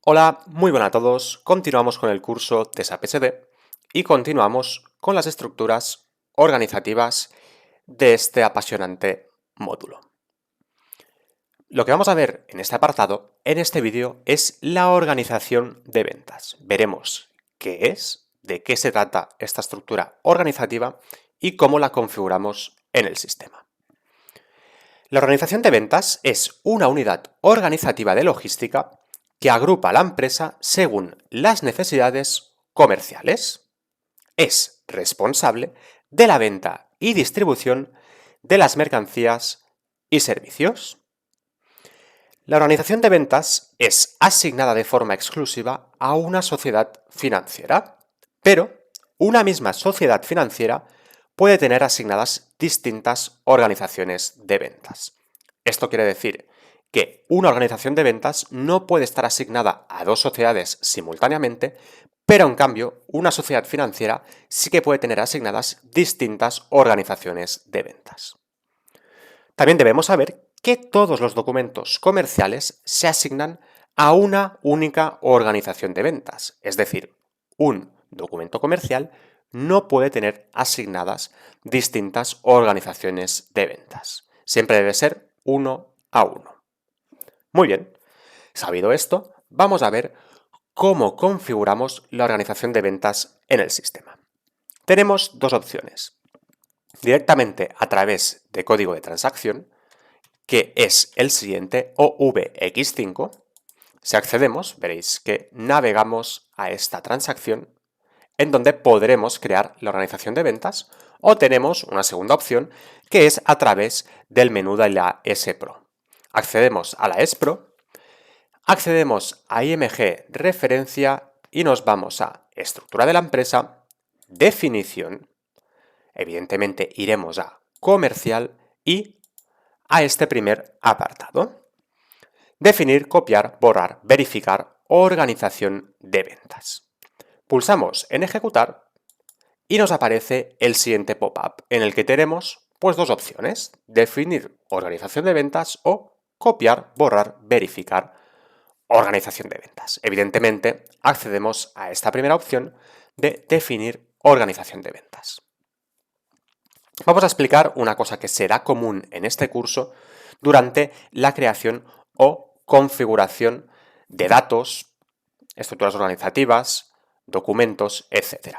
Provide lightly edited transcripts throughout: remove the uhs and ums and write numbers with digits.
Hola, muy buenas a todos. Continuamos con el curso de SAP SD y continuamos con las estructuras organizativas de este apasionante módulo. Lo que vamos a ver en este apartado, en este vídeo, es la organización de ventas. Veremos qué es, de qué se trata esta estructura organizativa y cómo la configuramos en el sistema. La organización de ventas es una unidad organizativa de logística que agrupa a la empresa según las necesidades comerciales. Es responsable de la venta y distribución de las mercancías y servicios. La organización de ventas es asignada de forma exclusiva a una sociedad financiera, pero una misma sociedad financiera puede tener asignadas distintas organizaciones de ventas. Esto quiere decir que una organización de ventas no puede estar asignada a dos sociedades simultáneamente, pero en cambio una sociedad financiera sí que puede tener asignadas distintas organizaciones de ventas. También debemos saber que todos los documentos comerciales se asignan a una única organización de ventas, es decir, un documento comercial no puede tener asignadas distintas organizaciones de ventas. Siempre debe ser uno a uno. Muy bien, sabido esto, vamos a ver cómo configuramos la organización de ventas en el sistema. Tenemos dos opciones. Directamente a través de código de transacción, que es el siguiente, OVX5. Si accedemos, veréis que navegamos a esta transacción en donde podremos crear la organización de ventas, o tenemos una segunda opción que es a través del menú de la S-Pro. Accedemos a la S-Pro, accedemos a IMG referencia y nos vamos a estructura de la empresa, definición, evidentemente iremos a comercial y a este primer apartado. Definir, copiar, borrar, verificar, organización de ventas. Pulsamos en ejecutar y nos aparece el siguiente pop-up en el que tenemos pues dos opciones, definir organización de ventas o copiar, borrar, verificar, organización de ventas. Evidentemente accedemos a esta primera opción de definir organización de ventas. Vamos a explicar una cosa que será común en este curso durante la creación o configuración de datos, estructuras organizativas, documentos, etc.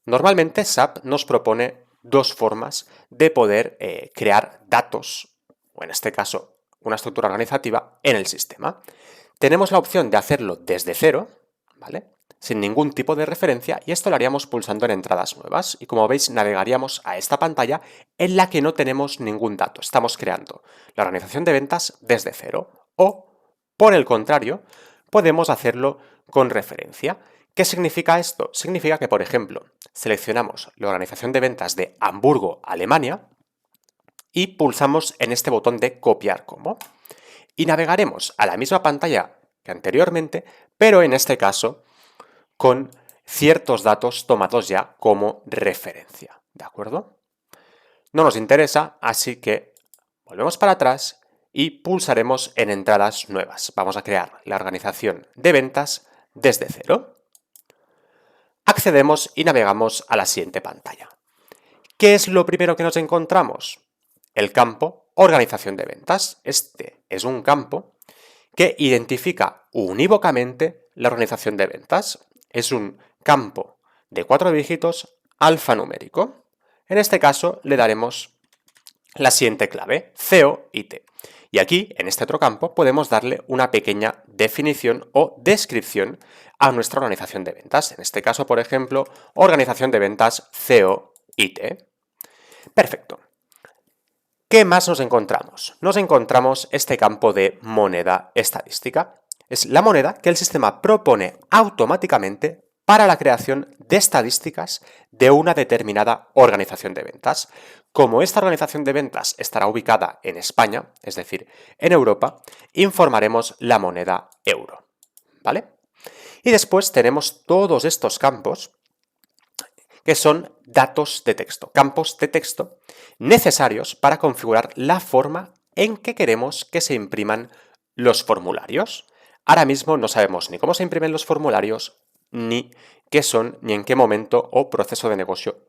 Normalmente SAP nos propone dos formas de poder crear datos, o en este caso una estructura organizativa, en el sistema. Tenemos la opción de hacerlo desde cero, ¿vale?, sin ningún tipo de referencia, y esto lo haríamos pulsando en entradas nuevas, y como veis navegaríamos a esta pantalla en la que no tenemos ningún dato, estamos creando la organización de ventas desde cero, o por el contrario, podemos hacerlo con referencia. ¿Qué significa esto? Significa que, por ejemplo, seleccionamos la organización de ventas de Hamburgo, Alemania, y pulsamos en este botón de copiar como, y navegaremos a la misma pantalla que anteriormente, pero en este caso con ciertos datos tomados ya como referencia, ¿de acuerdo? No nos interesa, así que volvemos para atrás y pulsaremos en entradas nuevas. Vamos a crear la organización de ventas desde cero. Accedemos y navegamos a la siguiente pantalla. ¿Qué es lo primero que nos encontramos? El campo organización de ventas. Este es un campo que identifica unívocamente la organización de ventas. Es un campo de 4 dígitos alfanumérico. En este caso le daremos la siguiente clave, COIT. Y aquí, en este otro campo, podemos darle una pequeña definición o descripción a nuestra organización de ventas. En este caso, por ejemplo, organización de ventas COIT. Perfecto. ¿Qué más nos encontramos? Nos encontramos este campo de moneda estadística. Es la moneda que el sistema propone automáticamente para la creación de estadísticas de una determinada organización de ventas. Como esta organización de ventas estará ubicada en España, es decir, en Europa, informaremos la moneda euro, ¿vale? Y después tenemos todos estos campos que son datos de texto, campos de texto necesarios para configurar la forma en que queremos que se impriman los formularios. Ahora mismo no sabemos ni cómo se imprimen los formularios, ni qué son, ni en qué momento o proceso de negocio,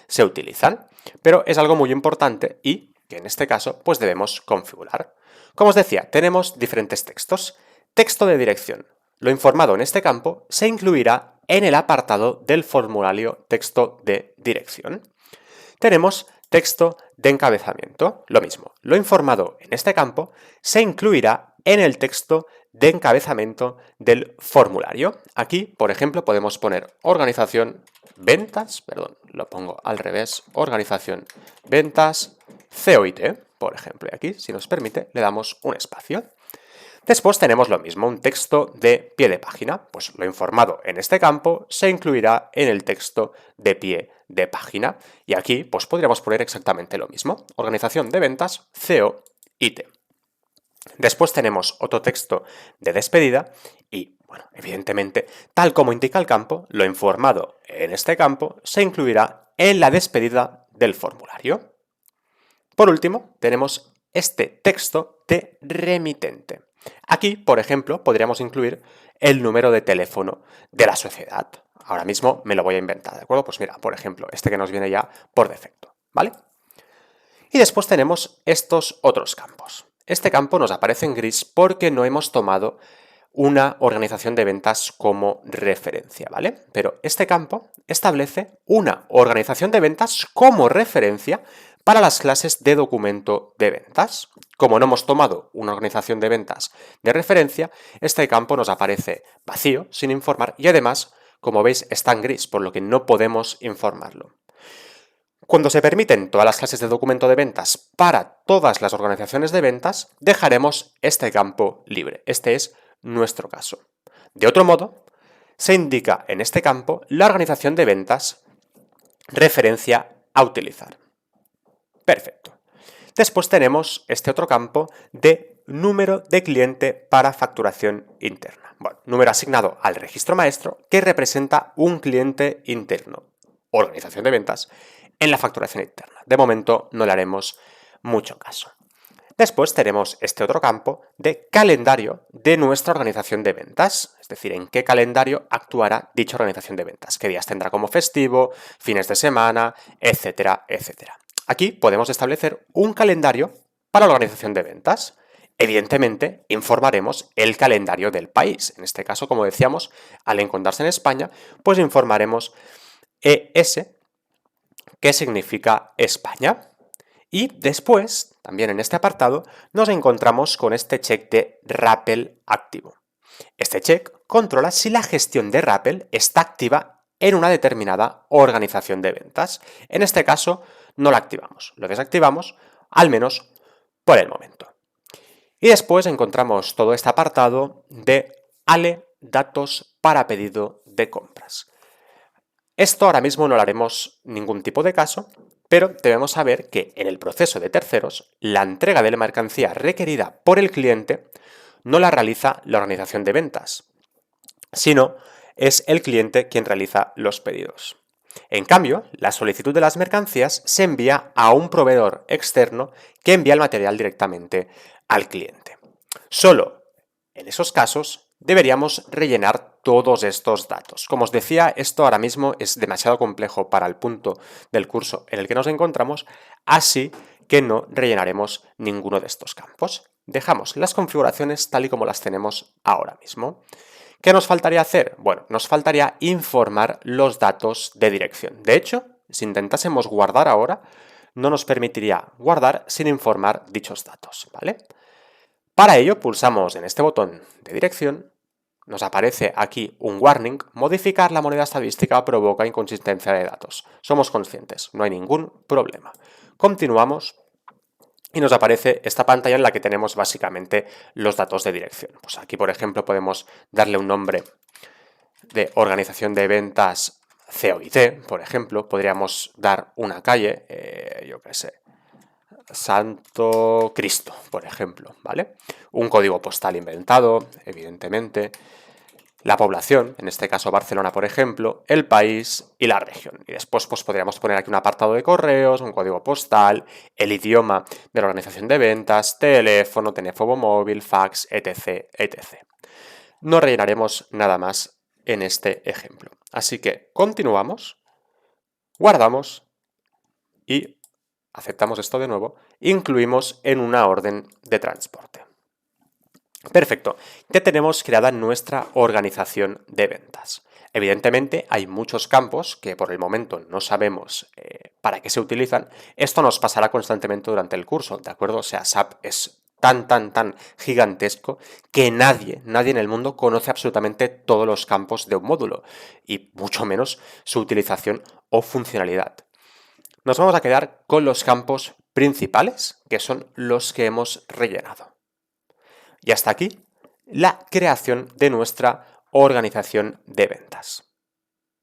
se utilizan, pero es algo muy importante y que en este caso pues debemos configurar. Como os decía, tenemos diferentes textos. Texto de dirección. Lo informado en este campo se incluirá en el apartado del formulario texto de dirección. Tenemos texto de encabezamiento, lo mismo. Lo informado en este campo se incluirá en el texto de encabezamiento del formulario. Aquí, por ejemplo, podemos poner organización ventas, lo pongo al revés, organización ventas COIT, por ejemplo, y aquí, si nos permite, le damos un espacio. Después tenemos lo mismo, un texto de pie de página. Pues lo informado en este campo se incluirá en el texto de pie de página. Y aquí pues podríamos poner exactamente lo mismo. Organización de ventas, COIT. Después tenemos otro texto de despedida y, bueno, evidentemente, tal como indica el campo, lo informado en este campo se incluirá en la despedida del formulario. Por último, tenemos este texto de remitente. Aquí, por ejemplo, podríamos incluir el número de teléfono de la sociedad. Ahora mismo me lo voy a inventar, ¿de acuerdo? Pues mira, por ejemplo, este que nos viene ya por defecto, ¿vale? Y después tenemos estos otros campos. Este campo nos aparece en gris porque no hemos tomado una organización de ventas como referencia, ¿vale? Pero este campo establece una organización de ventas como referencia para las clases de documento de ventas. Como no hemos tomado una organización de ventas de referencia, este campo nos aparece vacío, sin informar, y además, como veis, está en gris, por lo que no podemos informarlo. Cuando se permiten todas las clases de documento de ventas para todas las organizaciones de ventas, dejaremos este campo libre. Este es nuestro caso. De otro modo, se indica en este campo la organización de ventas referencia a utilizar. Perfecto. Después tenemos este otro campo de número de cliente para facturación interna. Bueno, número asignado al registro maestro que representa un cliente interno, organización de ventas, en la facturación interna. De momento no le haremos mucho caso. Después tenemos este otro campo de calendario de nuestra organización de ventas, es decir, en qué calendario actuará dicha organización de ventas, qué días tendrá como festivo, fines de semana, etcétera, etcétera. Aquí podemos establecer un calendario para la organización de ventas. Evidentemente, informaremos el calendario del país. En este caso, como decíamos, al encontrarse en España, pues informaremos ES, que significa España. Y después, también en este apartado, nos encontramos con este check de RAPL activo. Este check controla si la gestión de RAPL está activa en una determinada organización de ventas. En este caso, no la activamos, lo desactivamos, al menos por el momento. Y después encontramos todo este apartado de ALE, datos para pedido de compras. Esto ahora mismo no le haremos ningún tipo de caso, pero debemos saber que en el proceso de terceros, la entrega de la mercancía requerida por el cliente no la realiza la organización de ventas, sino es el cliente quien realiza los pedidos. En cambio, la solicitud de las mercancías se envía a un proveedor externo que envía el material directamente al cliente. Solo en esos casos deberíamos rellenar todos estos datos. Como os decía, esto ahora mismo es demasiado complejo para el punto del curso en el que nos encontramos, así que no rellenaremos ninguno de estos campos. Dejamos las configuraciones tal y como las tenemos ahora mismo. ¿Qué nos faltaría hacer? Bueno, nos faltaría informar los datos de dirección. De hecho, si intentásemos guardar ahora, no nos permitiría guardar sin informar dichos datos, ¿vale? Para ello, pulsamos en este botón de dirección, nos aparece aquí un warning, modificar la moneda estadística provoca inconsistencia de datos. Somos conscientes, no hay ningún problema. Continuamos y nos aparece esta pantalla en la que tenemos básicamente los datos de dirección. Pues aquí, por ejemplo, podemos darle un nombre de organización de ventas COIT, por ejemplo. Podríamos dar una calle, yo qué sé, Santo Cristo, por ejemplo, ¿vale? Un código postal inventado, evidentemente. la población, en este caso Barcelona, por ejemplo, el país y la región. Y después pues, podríamos poner aquí un apartado de correos, un código postal, el idioma de la organización de ventas, teléfono, teléfono móvil, fax, etc, etc. No rellenaremos nada más en este ejemplo. Así que continuamos, guardamos y aceptamos esto de nuevo, incluimos en una orden de transporte. Perfecto, ya tenemos creada nuestra organización de ventas. Evidentemente hay muchos campos que por el momento no sabemos para qué se utilizan. Esto nos pasará constantemente durante el curso, ¿de acuerdo? O sea, SAP es tan gigantesco que nadie en el mundo conoce absolutamente todos los campos de un módulo y mucho menos su utilización o funcionalidad. Nos vamos a quedar con los campos principales, que son los que hemos rellenado. Y hasta aquí la creación de nuestra organización de ventas.